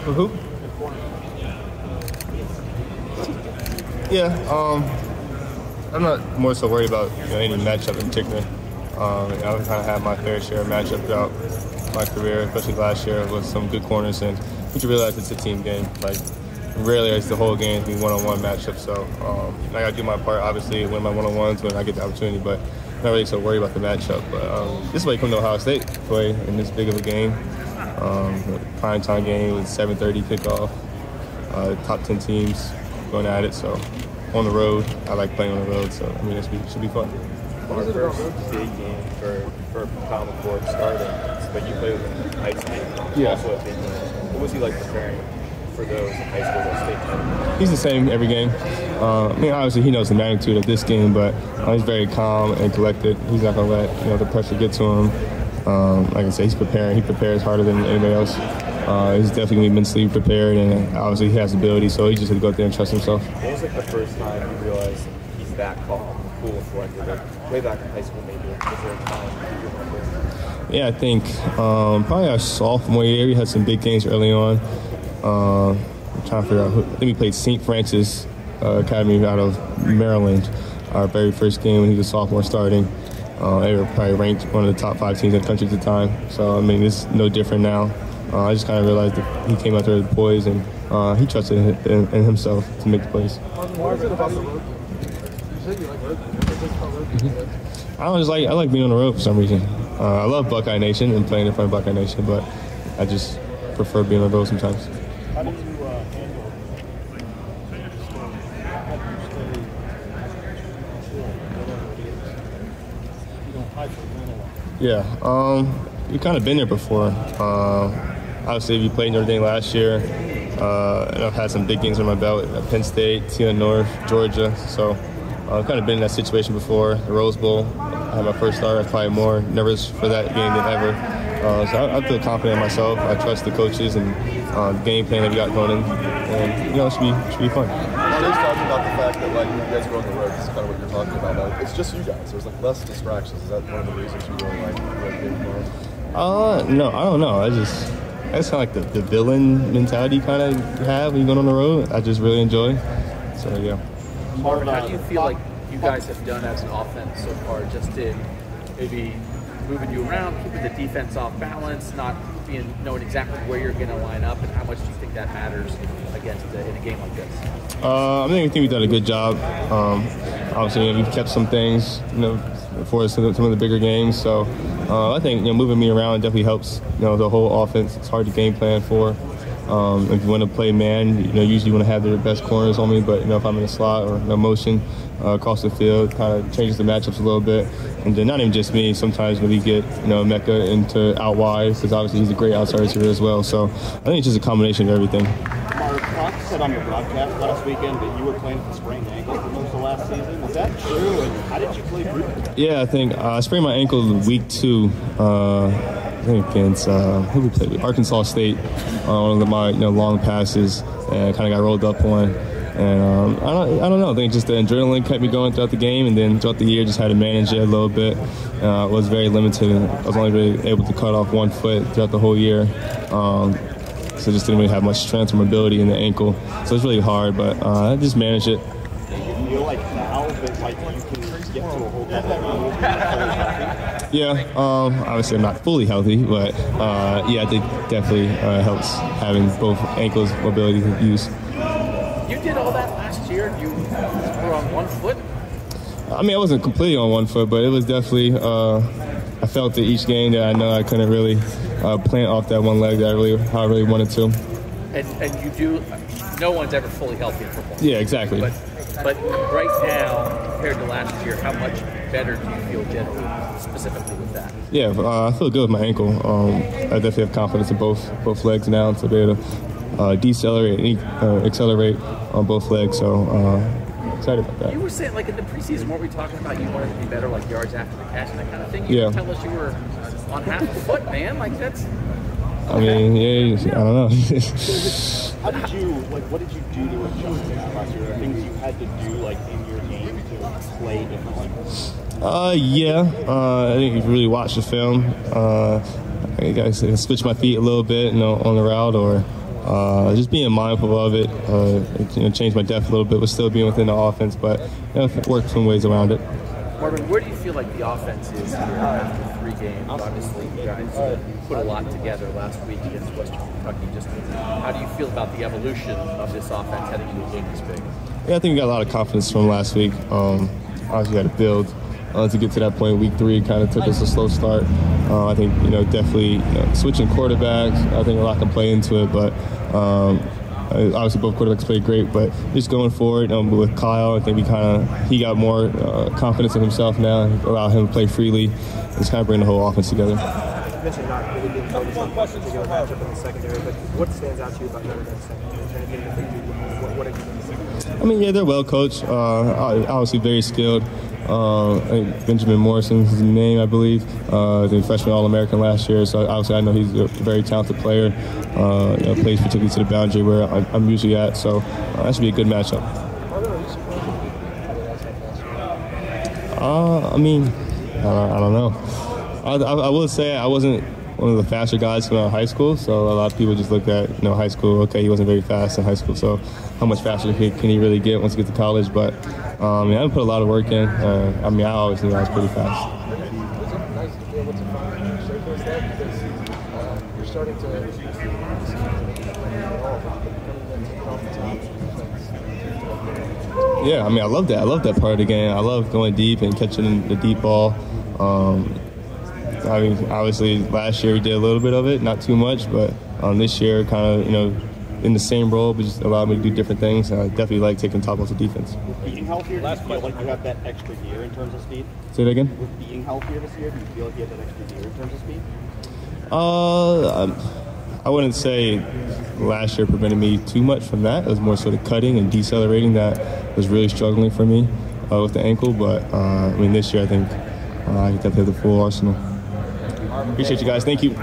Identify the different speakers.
Speaker 1: Who? Yeah, I'm not more so worried about any matchup in particular. I've kind of had my fair share of matchups throughout my career, especially last year with some good corners, and you realize it's a team game. Like, rarely is the whole game be one-on-one matchup. So I got to do my part, obviously, win my one-on-ones when I get the opportunity, but not really so worried about the matchup. But this is why you come to Ohio State to play in this big of a game. Prime time game with 7:30 kickoff. Top 10 teams going at it. So on the road, I like playing on the road. So I mean, it should be fun.
Speaker 2: Our first big game for Kyle McCord starting, but you played with him in high school.
Speaker 1: Yeah.
Speaker 2: Also a big game. What was he like preparing for those in high school or state tournament?
Speaker 1: He's the same every game. I mean, obviously he knows the magnitude of this game, but he's very calm and collected. He's not gonna let the pressure get to him. Like I said, he's preparing. He prepares harder than anybody else. He's definitely gonna be mentally prepared, and obviously he has the ability. So he just has to go out there and trust himself.
Speaker 2: What was like the first time you realized he's that calm, cool, and collected? Like way back in high school, maybe. Was there a time you remember?
Speaker 1: Yeah, I think probably our sophomore year, we had some big games early on. I'm trying to figure out who. I think we played St. Francis Academy out of Maryland. Our very first game when he was a sophomore starting. They were probably ranked one of the top 5 teams in the country at the time. So, I mean, it's no different now. I just kind of realized that he came out there with poise, and he trusted in himself to make the plays.
Speaker 3: Marvin, about the road? You said you like road.
Speaker 1: I like being on the road for some reason. I love Buckeye Nation and playing in front of Buckeye Nation, but I just prefer being on the road sometimes.
Speaker 3: How did you handle
Speaker 1: Yeah, you've kind of been there before. Obviously, we played Notre Dame last year, and I've had some big games on my belt at Penn State, North, Georgia. So I've kind of been in that situation before. The Rose Bowl, I had my first start. I was probably more nervous for that game than ever. So I feel confident in myself. I trust the coaches and the game plan that we got going in, and it should be fun.
Speaker 4: Jay's talking about the fact that like when you guys go on the road, this is kind of what you're talking about. Like, it's just you guys. There's like less distractions. Is that one of the reasons you really like being on?
Speaker 1: No, I don't know. That's kind of like the villain mentality you kind of have when you're going on the road. I just really enjoy. So yeah.
Speaker 5: Marvin, how do you feel like you guys have done as an offense so far, just in maybe moving you around, keeping the defense off balance, not knowing exactly where you're going to line up, and how much do you think that matters in a game like this?
Speaker 1: I think we've done a good job. Obviously, we've kept some things, for some of the bigger games. So I think moving me around definitely helps. The whole offense. It's hard to game plan for. If you want to play man, usually you want to have the best corners on me. But if I'm in a slot or no motion across the field, kind of changes the matchups a little bit. And then not even just me. Sometimes when we get Mecca into out wide, because obviously he's a great outside receiver as well. So I think it's just a combination of everything.
Speaker 3: Mark, Fox said on your broadcast last weekend that you were playing with a sprained ankle for most of last season. Is that true? And how did you play through it?
Speaker 1: Yeah, I think I sprained my ankle week 2. I think against who we played with? Arkansas State. One of my long passes, and kind of got rolled up on. And I don't know. I think just the adrenaline kept me going throughout the game, and then throughout the year just had to manage it a little bit. Was very limited. I was only really able to cut off one foot throughout the whole year. So just didn't really have much strength or mobility in the ankle. So it's really hard, but I just managed it.
Speaker 3: Do you feel like now that like you can get to a whole other level?
Speaker 1: Yeah, obviously I'm not fully healthy, but yeah, I think definitely helps having both ankles mobility to use.
Speaker 5: You did all that last year. You were on one foot.
Speaker 1: I mean, I wasn't completely on one foot, but it was definitely. I felt it each game that I know I couldn't really plant off that one leg that I really wanted to.
Speaker 5: And you do. No one's ever fully healthy in football.
Speaker 1: Yeah, exactly.
Speaker 5: But right now, compared to last year, how much better do you feel generally, specifically with that?
Speaker 1: Yeah, I feel good with my ankle. I definitely have confidence in both legs now to be able to decelerate and accelerate on both legs. So excited about that.
Speaker 5: You were saying, like in the preseason, what were we talking about? You wanted to be better, like yards after the catch and that kind of thing. You tell us you were on half a foot, man. Like that's.
Speaker 1: I mean, yeah, I don't know.
Speaker 3: How did you what did you do to adjust to that last year? Things you had to do like in your game to play differently?
Speaker 1: Yeah. I didn't really watch the film. I guess I switch my feet a little bit, on the route, or just being mindful of it. Change my depth a little bit, but still being within the offense. But work some ways around it.
Speaker 5: Marvin, where do you feel like the offense is here after 3 games? Obviously, you guys put a lot together last week against Western Kentucky. Just how do you feel about the evolution of this offense heading into a game this big?
Speaker 1: Yeah, I think we got a lot of confidence from last week. Obviously, had to build to get to that point. Week 3 kind of took us a slow start. I think definitely switching quarterbacks. I think a lot can play into it, but. Obviously, both quarterbacks played great, but just going forward with Kyle, I think he got more confidence in himself now, and allow him to play freely, and just kind of bring the whole offense together.
Speaker 6: You mentioned not really being focused on one particular matchup in the secondary, but what stands out to you about Notre Dame's secondary? What are you going to see?
Speaker 1: I mean, yeah, they're well coached. Obviously, very skilled. Benjamin Morrison's his name, I believe. The freshman All-American last year, so obviously I know he's a very talented player. Plays particularly to the boundary where I'm usually at, so that should be a good matchup. I mean, I don't know. I will say I wasn't one of the faster guys in high school, so a lot of people just look at high school. Okay, he wasn't very fast in high school, so how much faster can he really get once he gets to college? But I haven't put a lot of work in. I always knew I was pretty fast.
Speaker 4: Was it nice to be able to finally showcase that, because you're starting to
Speaker 1: Yeah, I love that. I love that part of the game. I love going deep and catching the deep ball. Obviously, last year we did a little bit of it, not too much, but this year, kind of, in the same role, but just allowed me to do different things. I definitely like taking top off the defense.
Speaker 3: With being healthier, do you feel like you have that extra gear in terms of speed?
Speaker 1: Say that again?
Speaker 3: With being healthier this year, do you feel like you have that extra gear in terms of speed?
Speaker 1: I wouldn't say last year prevented me too much from that. It was more sort of cutting and decelerating that was really struggling for me with the ankle. But this year I think I definitely have the full arsenal. Appreciate you guys. Thank you.